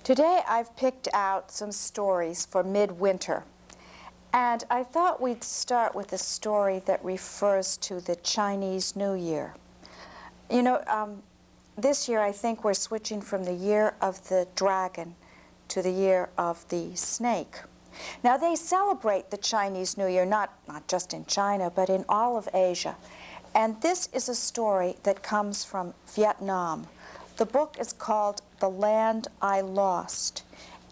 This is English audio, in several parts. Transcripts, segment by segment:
Today I've picked out some stories for midwinter, and I thought we'd start with a story that refers to the Chinese New Year. You know, this year I think we're switching from the year of the dragon to the year of the snake. Now they celebrate the Chinese New Year not just in China, but in all of Asia. And this is a story that comes from Vietnam. The book is called The Land I Lost,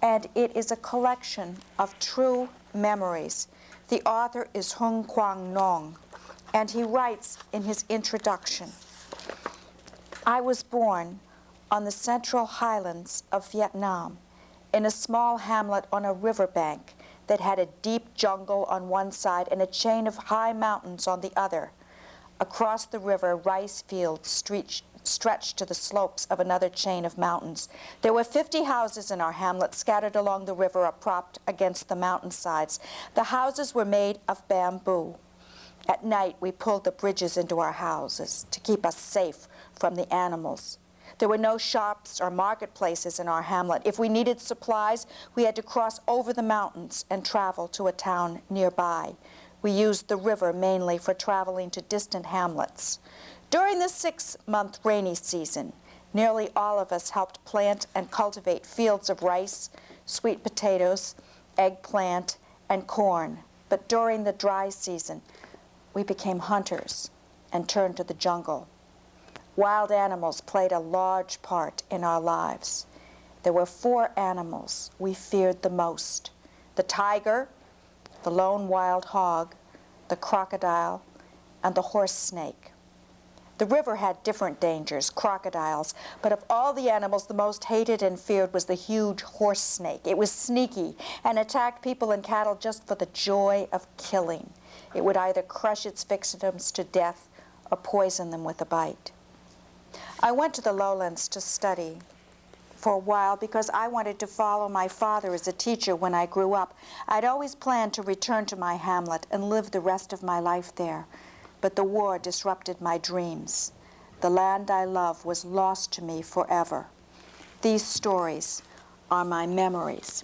and it is a collection of true memories. The author is Hung Quang Nong, and he writes in his introduction, "I was born on the central highlands of Vietnam, in a small hamlet on a riverbank that had a deep jungle on one side and a chain of high mountains on the other. Across the river, rice fields stretched to the slopes of another chain of mountains. There were 50 houses in our hamlet scattered along the river or propped against the mountainsides. The houses were made of bamboo. At night, we pulled the bridges into our houses to keep us safe from the animals. There were no shops or marketplaces in our hamlet. If we needed supplies, we had to cross over the mountains and travel to a town nearby. We used the river mainly for traveling to distant hamlets. During the 6-month rainy season, nearly all of us helped plant and cultivate fields of rice, sweet potatoes, eggplant, and corn. But during the dry season, we became hunters and turned to the jungle. Wild animals played a large part in our lives. There were 4 animals we feared the most: the tiger, the lone wild hog, the crocodile, and the horse snake. The river had different dangers, crocodiles, but of all the animals, the most hated and feared was the huge horse snake. It was sneaky and attacked people and cattle just for the joy of killing. It would either crush its victims to death or poison them with a bite. I went to the lowlands to study for a while because I wanted to follow my father as a teacher when I grew up. I'd always planned to return to my hamlet and live the rest of my life there. But the war disrupted my dreams. The land I love was lost to me forever. These stories are my memories."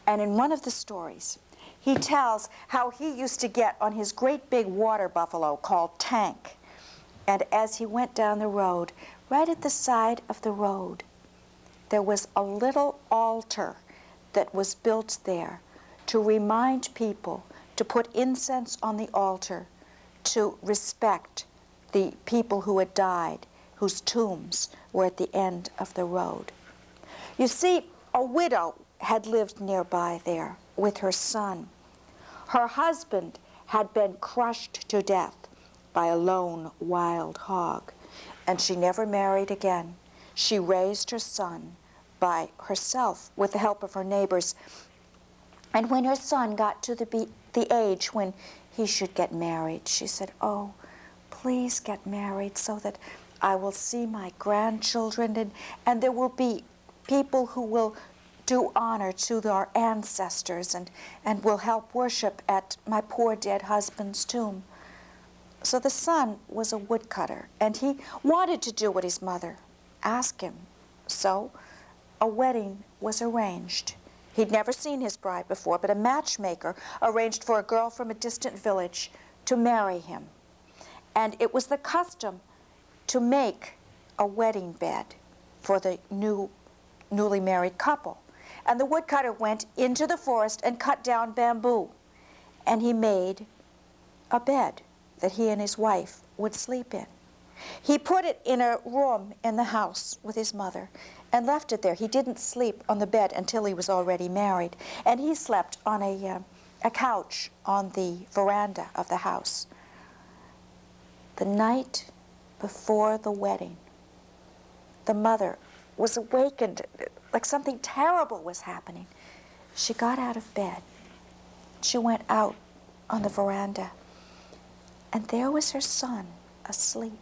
And in one of the stories, he tells how he used to get on his great big water buffalo called Tank. And as he went down the road, right at the side of the road, there was a little altar that was built there to remind people to put incense on the altar to respect the people who had died, whose tombs were at the end of the road. You see, a widow had lived nearby there with her son. Her husband had been crushed to death by a lone wild hog, and she never married again. She raised her son by herself with the help of her neighbors. And when her son got to the age when he should get married, she said, "Oh, please get married so that I will see my grandchildren, and there will be people who will do honor to our ancestors and will help worship at my poor dead husband's tomb." So the son was a woodcutter, and he wanted to do what his mother asked him. So a wedding was arranged. He'd never seen his bride before, but a matchmaker arranged for a girl from a distant village to marry him. And it was the custom to make a wedding bed for the newly married couple. And the woodcutter went into the forest and cut down bamboo. And he made a bed that he and his wife would sleep in. He put it in a room in the house with his mother and left it there. He didn't sleep on the bed until he was already married, and he slept on a couch on the veranda of the house. The night before the wedding, the mother was awakened like something terrible was happening. She got out of bed. She went out on the veranda, and there was her son asleep.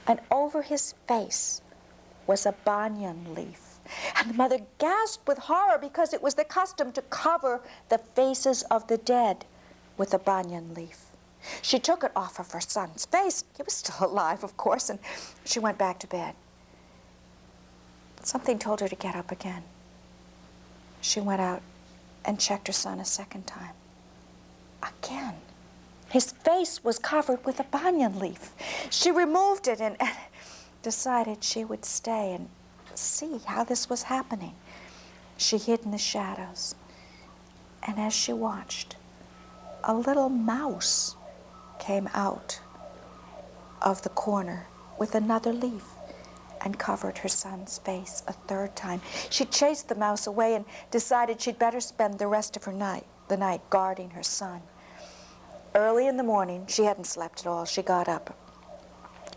And over his face was a banyan leaf. And the mother gasped with horror because it was the custom to cover the faces of the dead with a banyan leaf. She took it off of her son's face. He was still alive, of course, and she went back to bed. But something told her to get up again. She went out and checked her son a second time. Again. His face was covered with a banyan leaf. She removed it and decided she would stay and see how this was happening. She hid in the shadows, and as she watched, a little mouse came out of the corner with another leaf and covered her son's face a third time. She chased the mouse away and decided she'd better spend the rest of the night guarding her son. Early in the morning, she hadn't slept at all. She got up.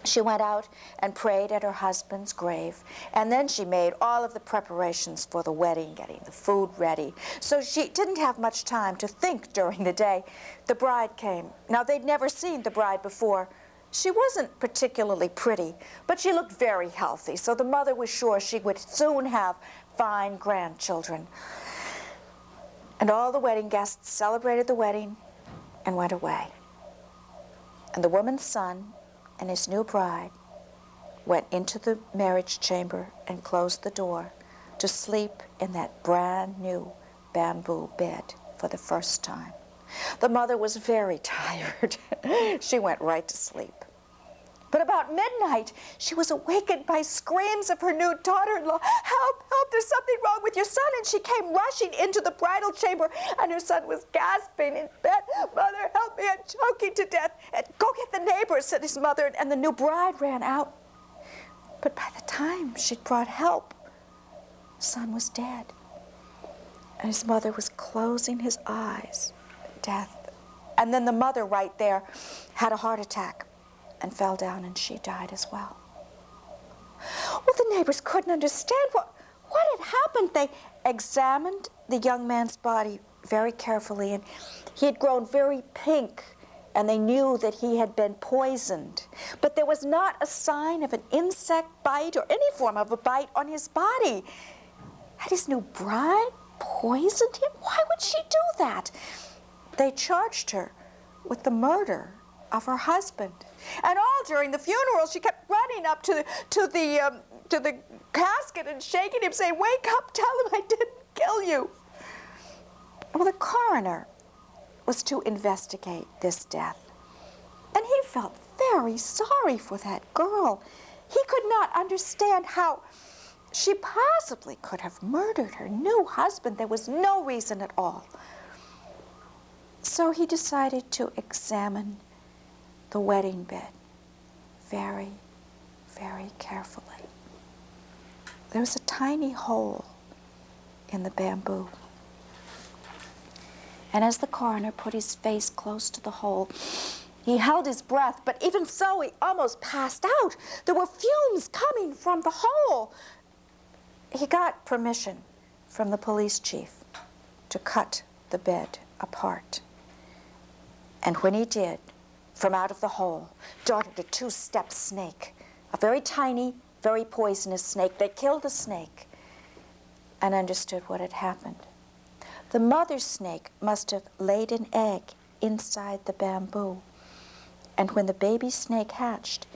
She went out and prayed at her husband's grave, and then she made all of the preparations for the wedding, getting the food ready. So she didn't have much time to think during the day. The bride came. Now, they'd never seen the bride before. She wasn't particularly pretty, but she looked very healthy, so the mother was sure she would soon have fine grandchildren. And all the wedding guests celebrated the wedding and went away. And the woman's son and his new bride went into the marriage chamber and closed the door to sleep in that brand new bamboo bed for the first time. The mother was very tired. She went right to sleep. But about midnight, she was awakened by screams of her new daughter-in-law. "Help, help, there's something wrong with your son." And she came rushing into the bridal chamber, and her son was gasping in bed. "Mother, help me, I'm choking to death." "And go get the neighbors," said his mother, and the new bride ran out. But by the time she'd brought help, son was dead. And his mother was closing his eyes, death. And then the mother right there had a heart attack and fell down, and she died as well. Well, the neighbors couldn't understand what had happened. They examined the young man's body very carefully, and he had grown very pink, and they knew that he had been poisoned. But there was not a sign of an insect bite or any form of a bite on his body. Had his new bride poisoned him? Why would she do that? They charged her with the murder of her husband. And all during the funeral, she kept running up to the casket and shaking him, saying, "Wake up, tell him I didn't kill you." Well, the coroner was to investigate this death, and he felt very sorry for that girl. He could not understand how she possibly could have murdered her new husband. There was no reason at all. So he decided to examine the wedding bed very, very carefully. There was a tiny hole in the bamboo. And as the coroner put his face close to the hole, he held his breath, but even so, he almost passed out. There were fumes coming from the hole. He got permission from the police chief to cut the bed apart. And when he did, from out of the hole darted a two-step snake, a very tiny, very poisonous snake. They killed the snake and understood what had happened. The mother snake must have laid an egg inside the bamboo, and when the baby snake hatched,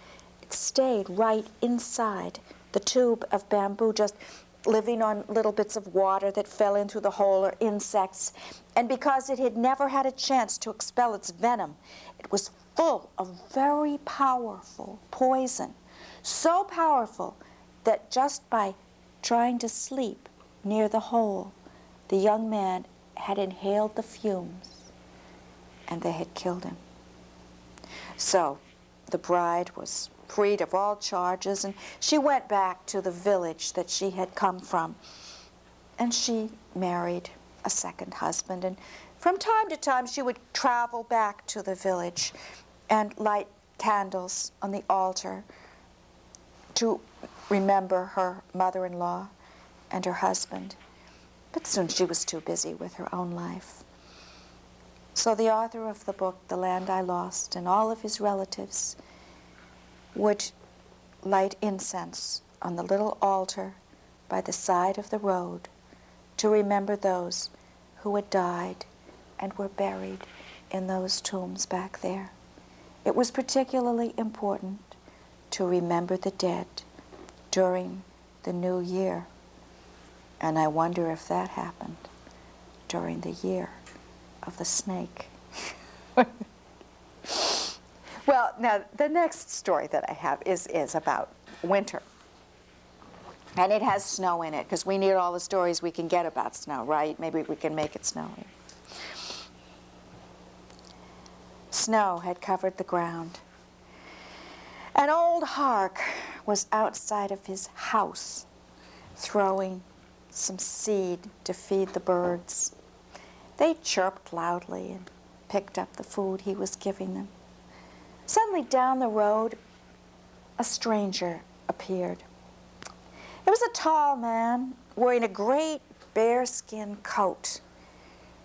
it stayed right inside the tube of bamboo, just living on little bits of water that fell in through the hole or insects. And because it had never had a chance to expel its venom, it was full of very powerful poison, so powerful that just by trying to sleep near the hole, the young man had inhaled the fumes, and they had killed him. So the bride was freed of all charges, and she went back to the village that she had come from. And she married a second husband, and from time to time she would travel back to the village and light candles on the altar to remember her mother-in-law and her husband. But soon she was too busy with her own life. So the author of the book, The Land I Lost, and all of his relatives would light incense on the little altar by the side of the road to remember those who had died and were buried in those tombs back there. It was particularly important to remember the dead during the new year. And I wonder if that happened during the year of the snake. Well, now the next story that I have is about winter. And it has snow in it, because we need all the stories we can get about snow, right? Maybe we can make it snow here. Snow had covered the ground. And old Hark was outside of his house throwing some seed to feed the birds. They chirped loudly and picked up the food he was giving them. Suddenly down the road, a stranger appeared. It was a tall man wearing a great bearskin coat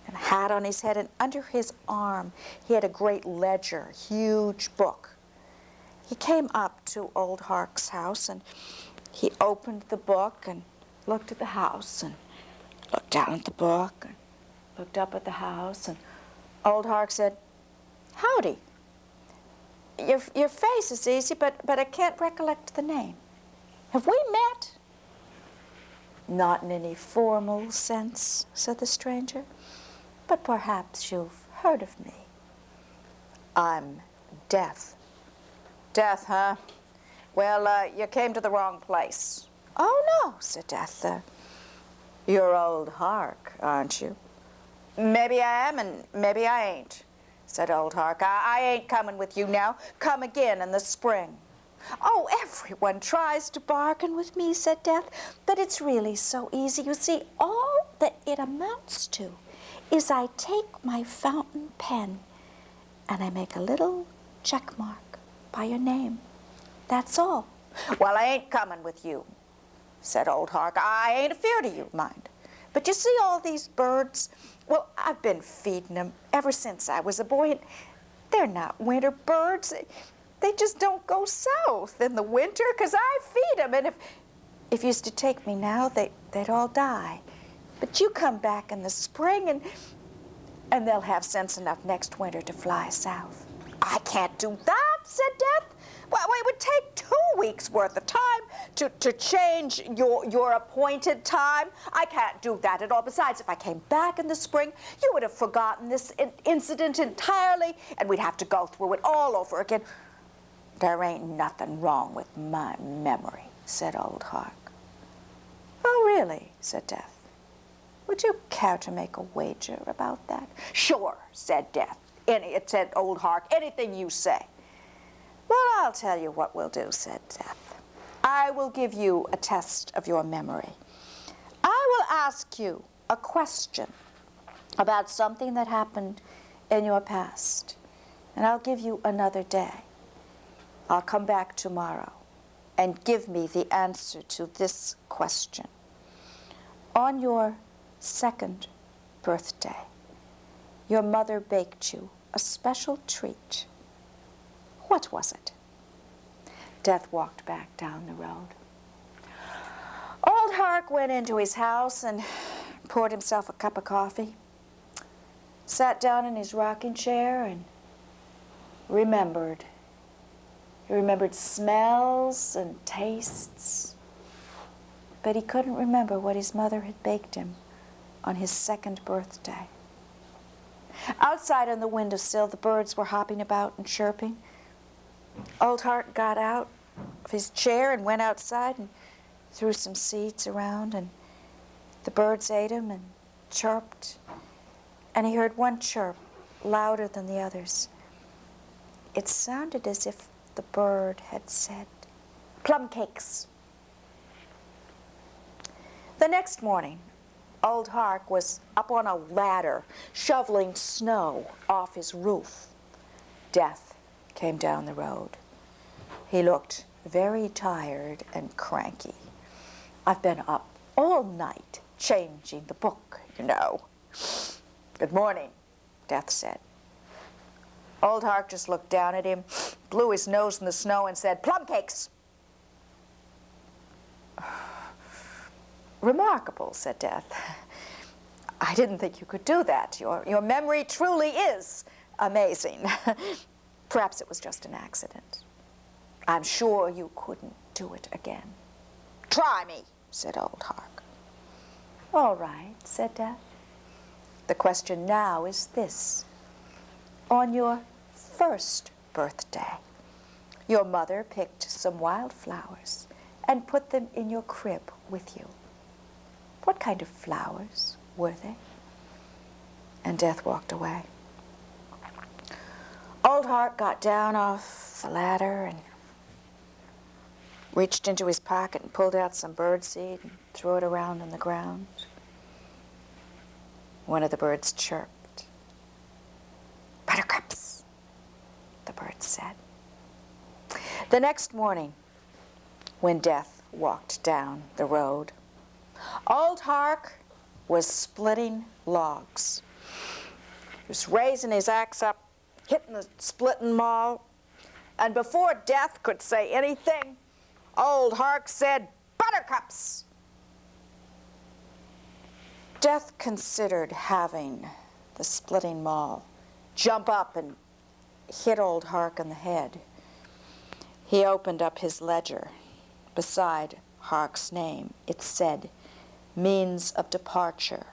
and a hat on his head, and under his arm he had a great ledger, huge book. He came up to old Hark's house, and he opened the book and looked at the house and looked down at the book and looked up at the house, and old Hark said, "Howdy. Your face is easy, but I can't recollect the name. Have we met?" "Not in any formal sense," said the stranger, "but perhaps you've heard of me. I'm Death." "Death, huh? Well, you came to the wrong place." "Oh, no," said Death. "You're old Hark, aren't you?" "Maybe I am and maybe I ain't," said old Hark. I ain't coming with you now. Come again in the spring." "Oh, everyone tries to bargain with me," said Death, "but it's really so easy. You see, all that it amounts to is I take my fountain pen and I make a little check mark by your name. That's all." "Well, I ain't coming with you," said old Hark. "I ain't afeard of you, mind. But you see all these birds? Well, I've been feeding them ever since I was a boy, and they're not winter birds. They just don't go south in the winter, 'cause I feed them, and if you used to take me now, they'd all die. But you come back in the spring, and they'll have sense enough next winter to fly south." "I can't do that," said Death. "Well, it would take 2 weeks' worth of time to change your appointed time. I can't do that at all. Besides, if I came back in the spring, you would have forgotten this incident entirely, and we'd have to go through it all over again." "There ain't nothing wrong with my memory," said old Hark. "Oh, really?" said Death. "Would you care to make a wager about that?" "Sure," said Death. It said old Hark, "anything you say." "Well, I'll tell you what we'll do," said Death. "I will give you a test of your memory. I will ask you a question about something that happened in your past, and I'll give you another day. I'll come back tomorrow and give me the answer to this question. On your 2nd birthday, your mother baked you a special treat. What was it?" Death walked back down the road. Old Hark went into his house and poured himself a cup of coffee, sat down in his rocking chair, and remembered. He remembered smells and tastes, but he couldn't remember what his mother had baked him on his 2nd birthday. Outside on the windowsill, the birds were hopping about and chirping. Old Hark got out of his chair and went outside and threw some seeds around, and the birds ate them and chirped, and he heard one chirp louder than the others. It sounded as if the bird had said, "Plum cakes." The next morning, Old Hark was up on a ladder, shoveling snow off his roof. Death came down the road. He looked very tired and cranky. "I've been up all night changing the book, you know." "Good morning," Death said. Old Hark just looked down at him, blew his nose in the snow, and said, "Plum cakes." "Remarkable," said Death. "I didn't think you could do that. Your memory truly is amazing." "Perhaps it was just an accident. I'm sure you couldn't do it again." "Try me," said Old Hark. "All right," said Death. "The question now is this. On your first birthday, your mother picked some wildflowers and put them in your crib with you. What kind of flowers were they?" And Death walked away. Old Hark got down off the ladder and reached into his pocket and pulled out some birdseed and threw it around on the ground. One of the birds chirped. "Buttercups," the bird said. The next morning, when Death walked down the road, Old Hark was splitting logs. He was raising his axe up, hitting the splitting maul, and before Death could say anything, Old Hark said, "Buttercups." Death considered having the splitting maul jump up and hit Old Hark in the head. He opened up his ledger. Beside Hark's name, it said, "Means of departure,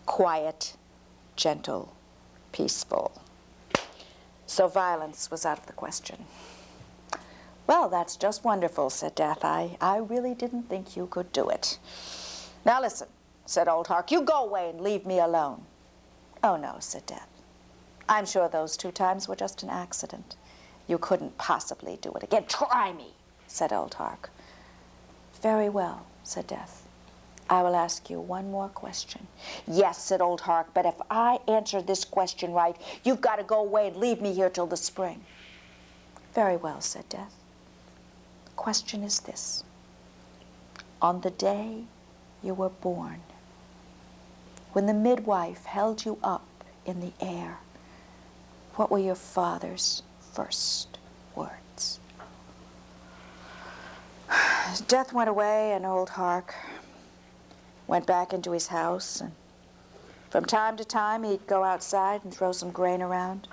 quiet, gentle, peaceful." So violence was out of the question. "Well, that's just wonderful," said Death. I really didn't think you could do it." "Now listen," said Old Hark, "you go away and leave me alone." "Oh, no," said Death. "I'm sure those 2 times were just an accident. You couldn't possibly do it again." "Try me," said Old Hark. "Very well," said Death. "I will ask you one more question." "Yes," said Old Hark, "but if I answer this question right, you've got to go away and leave me here till the spring." "Very well," said Death. "The question is this. On the day you were born, when the midwife held you up in the air, what were your father's first words?" Death went away, and Old Hark went back into his house, and from time to time he'd go outside and throw some grain around.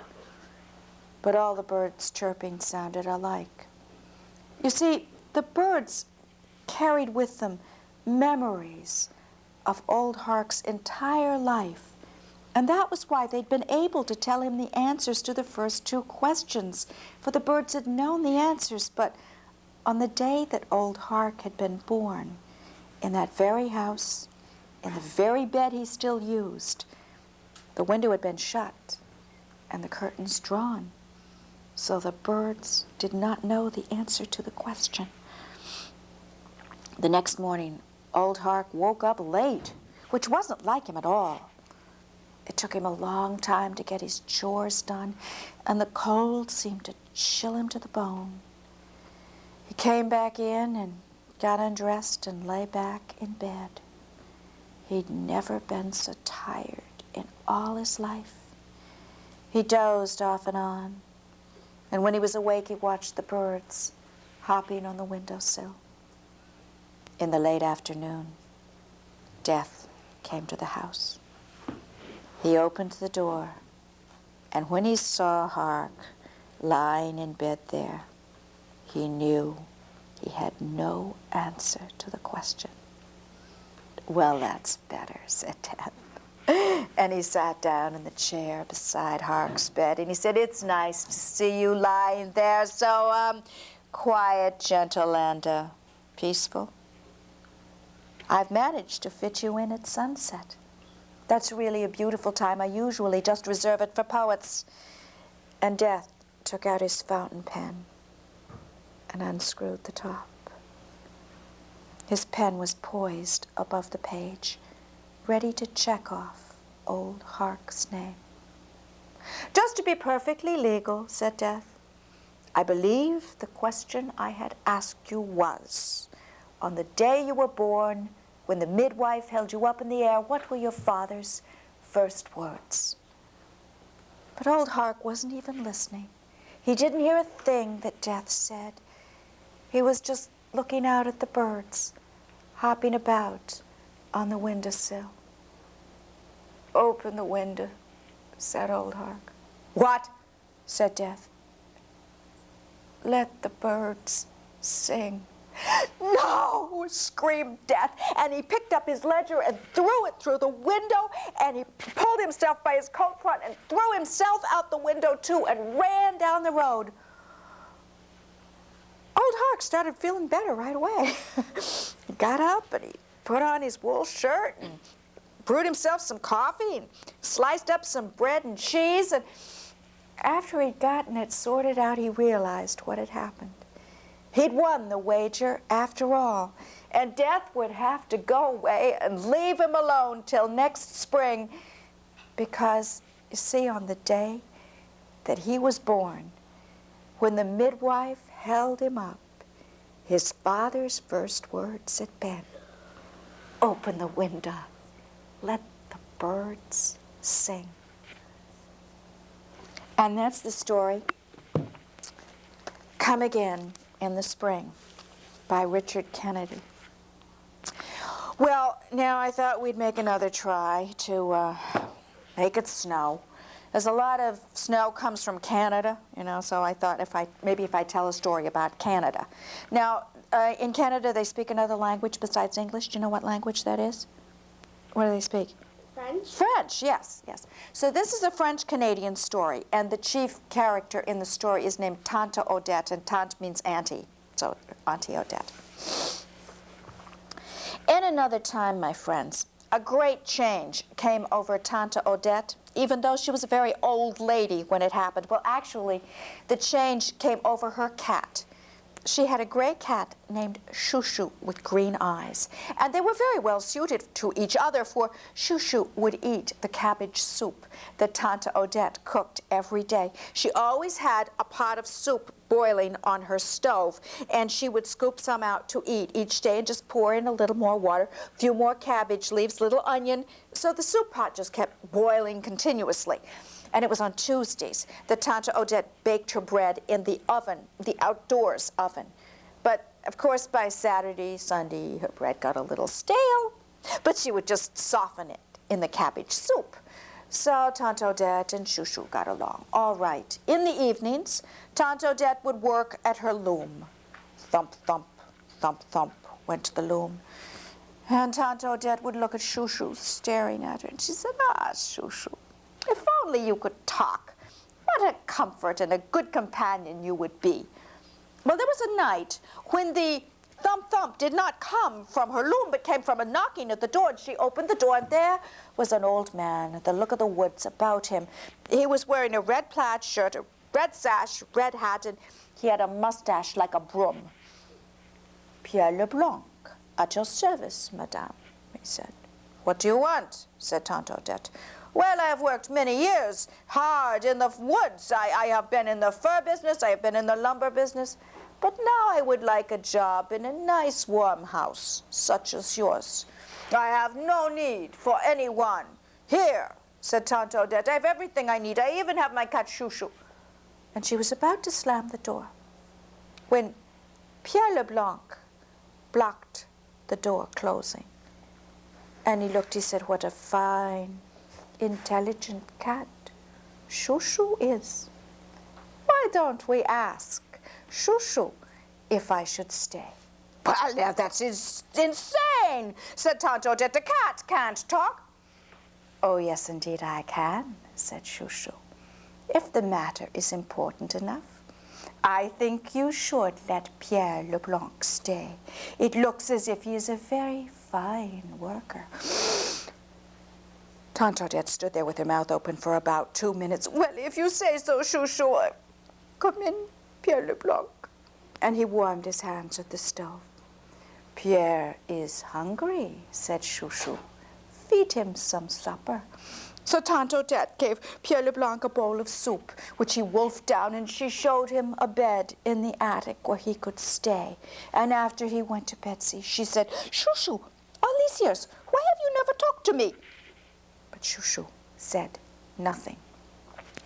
But all the birds' chirping sounded alike. You see, the birds carried with them memories of Old Hark's entire life, and that was why they'd been able to tell him the answers to the first 2 questions, for the birds had known the answers. But on the day that Old Hark had been born, in that very house, in the very bed he still used, the window had been shut and the curtains drawn, so the birds did not know the answer to the question. The next morning, Old Hark woke up late, which wasn't like him at all. It took him a long time to get his chores done, and the cold seemed to chill him to the bone. He came back in and got undressed and lay back in bed. He'd never been so tired in all his life. He dozed off and on, and when he was awake, he watched the birds hopping on the windowsill. In the late afternoon, Death came to the house. He opened the door, and when he saw Hark lying in bed there, he knew he had no answer to the question. "Well, that's better," said Death. And he sat down in the chair beside Hark's bed, and he said, "It's nice to see you lying there so, quiet, gentle, and, peaceful. I've managed to fit you in at sunset. That's really a beautiful time. I usually just reserve it for poets." And Death took out his fountain pen and unscrewed the top. His pen was poised above the page, ready to check off Old Hark's name. "Just to be perfectly legal," said Death, "I believe the question I had asked you was, on the day you were born, when the midwife held you up in the air, what were your father's first words?" But Old Hark wasn't even listening. He didn't hear a thing that Death said. He was just looking out at the birds, hopping about on the windowsill. "Open the window," said Old Hark. "What?" said Death. "Let the birds sing." "No!" screamed Death, and he picked up his ledger and threw it through the window, and he pulled himself by his coat front and threw himself out the window too and ran down the road. Old Hark started feeling better right away. He got up and he put on his wool shirt and brewed himself some coffee and sliced up some bread and cheese, and after he'd gotten it sorted out, he realized what had happened. He'd won the wager after all, and Death would have to go away and leave him alone till next spring, because, you see, on the day that he was born, when the midwife held him up, his father's first words had been, "Open the window, let the birds sing." And that's the story, Come Again in the Spring, by Richard Kennedy. Well, now I thought we'd make another try to make it snow. There's a lot of snow comes from Canada, so I thought if I tell a story about Canada. Now, in Canada, they speak another language besides English. Do you know what language that is? What do they speak? French? French, yes, yes. So this is a French-Canadian story, and the chief character in the story is named Tante Odette, and Tante means auntie, so Auntie Odette. In another time, my friends, a great change came over Tante Odette, even though she was a very old lady when it happened. Well, actually, the change came over her cat. She had a gray cat named Chouchou with green eyes, and they were very well suited to each other, for Chouchou would eat the cabbage soup that Tante Odette cooked every day. She always had a pot of soup boiling on her stove, and she would scoop some out to eat each day and just pour in a little more water, a few more cabbage leaves, little onion, so the soup pot just kept boiling continuously. And it was on Tuesdays that Tante Odette baked her bread in the oven, the outdoors oven. But, of course, by Saturday, Sunday, her bread got a little stale, but she would just soften it in the cabbage soup. So Tante Odette and Chouchou got along all right. In the evenings, Tante Odette would work at her loom. Thump, thump, thump, thump went the loom. And Tante Odette would look at Chouchou staring at her, and she said, "Ah, Chouchou, if only you could talk, what a comfort and a good companion you would be." Well, there was a night when the thump-thump did not come from her loom, but came from a knocking at the door, and she opened the door, and there was an old man, the look of the woods about him. He was wearing a red plaid shirt, a red sash, red hat, and he had a mustache like a broom. "Pierre Leblanc, at your service, madame," he said. "What do you want?" said Tante Odette. "Well, I have worked many years hard in the woods. I have been in the fur business, I have been in the lumber business, but now I would like a job in a nice warm house, such as yours. I have no need for anyone." "Here," said Tante Odette, "I have everything I need. I even have my cat Chouchou." And she was about to slam the door when Pierre Leblanc blocked the door closing. And he looked, he said, "What a fine, intelligent cat Chouchou is. Why don't we ask Chouchou if I should stay?" "Well, now that's insane," said Tante Odette. "The cat can't talk." "Oh, yes, indeed I can," said Chouchou. "If the matter is important enough, I think you should let Pierre Leblanc stay. It looks as if he is a very fine worker." Tante Odette stood there with her mouth open for about 2 minutes. "Well, if you say so, Chouchou, Come in, Pierre Leblanc. And he warmed his hands at the stove. Pierre is hungry, said Chouchou. Feed him some supper. So Tante Odette gave Pierre Leblanc a bowl of soup, which he wolfed down, and she showed him a bed in the attic where he could stay. And after he went to Betsy, she said, Chouchou, all these years, why have you never talked to me? But Chouchou said nothing.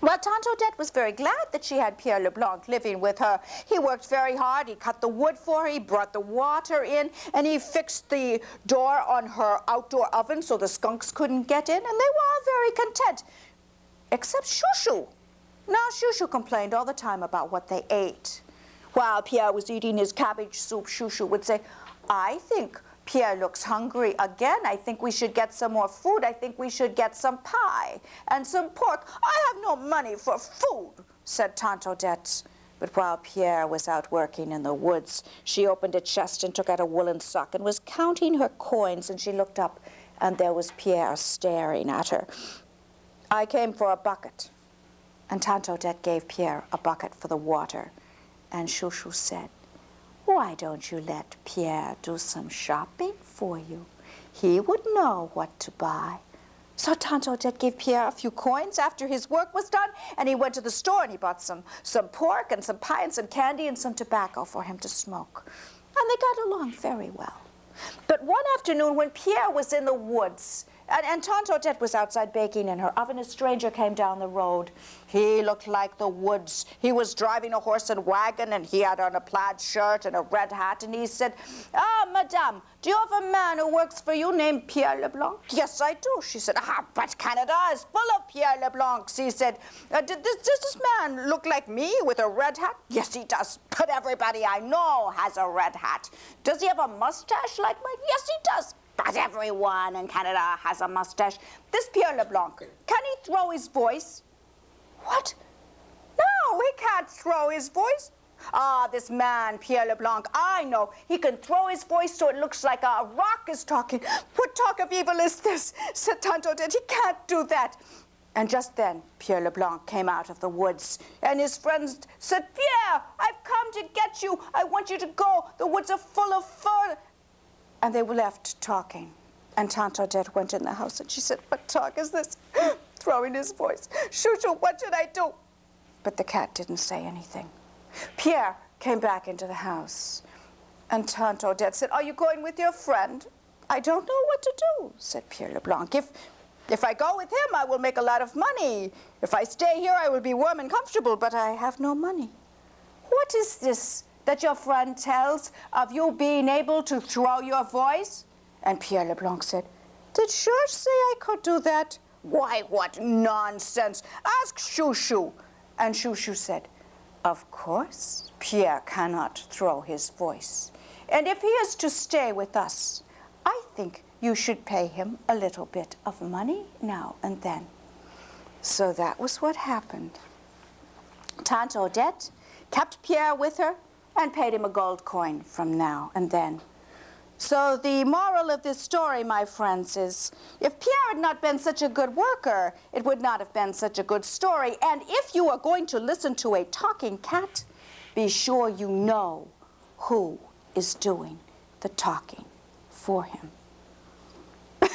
Well, Tante Odette was very glad that she had Pierre Leblanc living with her. He worked very hard. He cut the wood for her. He brought the water in, and he fixed the door on her outdoor oven so the skunks couldn't get in, and they were all very content, except Chouchou. Now, Chouchou complained all the time about what they ate. While Pierre was eating his cabbage soup, Chouchou would say, I think Pierre looks hungry again. I think we should get some more food. I think we should get some pie and some pork. I have no money for food, said Tante Odette. But while Pierre was out working in the woods, she opened a chest and took out a woolen sock and was counting her coins, and she looked up, and there was Pierre staring at her. I came for a bucket. And Tante Odette gave Pierre a bucket for the water. And Chouchou said, why don't you let Pierre do some shopping for you? He would know what to buy. So Tante Odette gave Pierre a few coins after his work was done, and he went to the store and he bought some pork and some pie and some candy and some tobacco for him to smoke. And they got along very well. But one afternoon when Pierre was in the woods, and Tante Odette was outside baking in her oven, a stranger came down the road. He looked like the woods. He was driving a horse and wagon, and he had on a plaid shirt and a red hat, and he said, Madame, do you have a man who works for you named Pierre Leblanc? Yes, I do. She said, but Canada is full of Pierre Leblancs. He said, does this man look like me with a red hat? Yes, he does, but everybody I know has a red hat. Does he have a mustache like mine? Yes, he does. But everyone in Canada has a mustache. This Pierre Leblanc, can he throw his voice? What? No, he can't throw his voice. This man, Pierre Leblanc, I know. He can throw his voice so it looks like a rock is talking. What talk of evil is this? Said Tante Odette. He can't do that. And just then, Pierre Leblanc came out of the woods, and his friends said, Pierre, I've come to get you. I want you to go. The woods are full of fur. And they were left talking. And Tante Odette went in the house, and she said, what talk is this? Throwing his voice. Chouchou, what should I do? But the cat didn't say anything. Pierre came back into the house. And Tante Odette said, are you going with your friend? I don't know what to do, said Pierre Leblanc. If I go with him, I will make a lot of money. If I stay here, I will be warm and comfortable, but I have no money. What is this that your friend tells of you being able to throw your voice? And Pierre Leblanc said, did Georges say I could do that? Why, what nonsense. Ask Chouchou. And Chouchou said, of course, Pierre cannot throw his voice. And if he is to stay with us, I think you should pay him a little bit of money now and then. So that was what happened. Tante Odette kept Pierre with her and paid him a gold coin from now and then. So the moral of this story, my friends, is if Pierre had not been such a good worker, it would not have been such a good story. And if you are going to listen to a talking cat, be sure you know who is doing the talking for him. I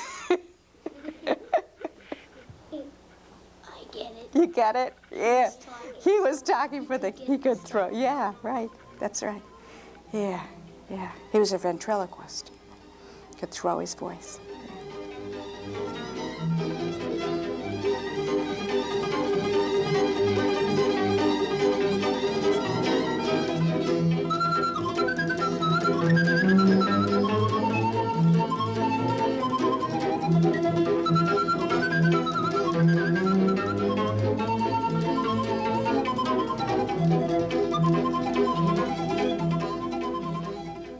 get it. You get it? Yeah. He was talking for he could throw. Yeah, right. That's right. Yeah, yeah. He was a ventriloquist. Could throw his voice. Yeah.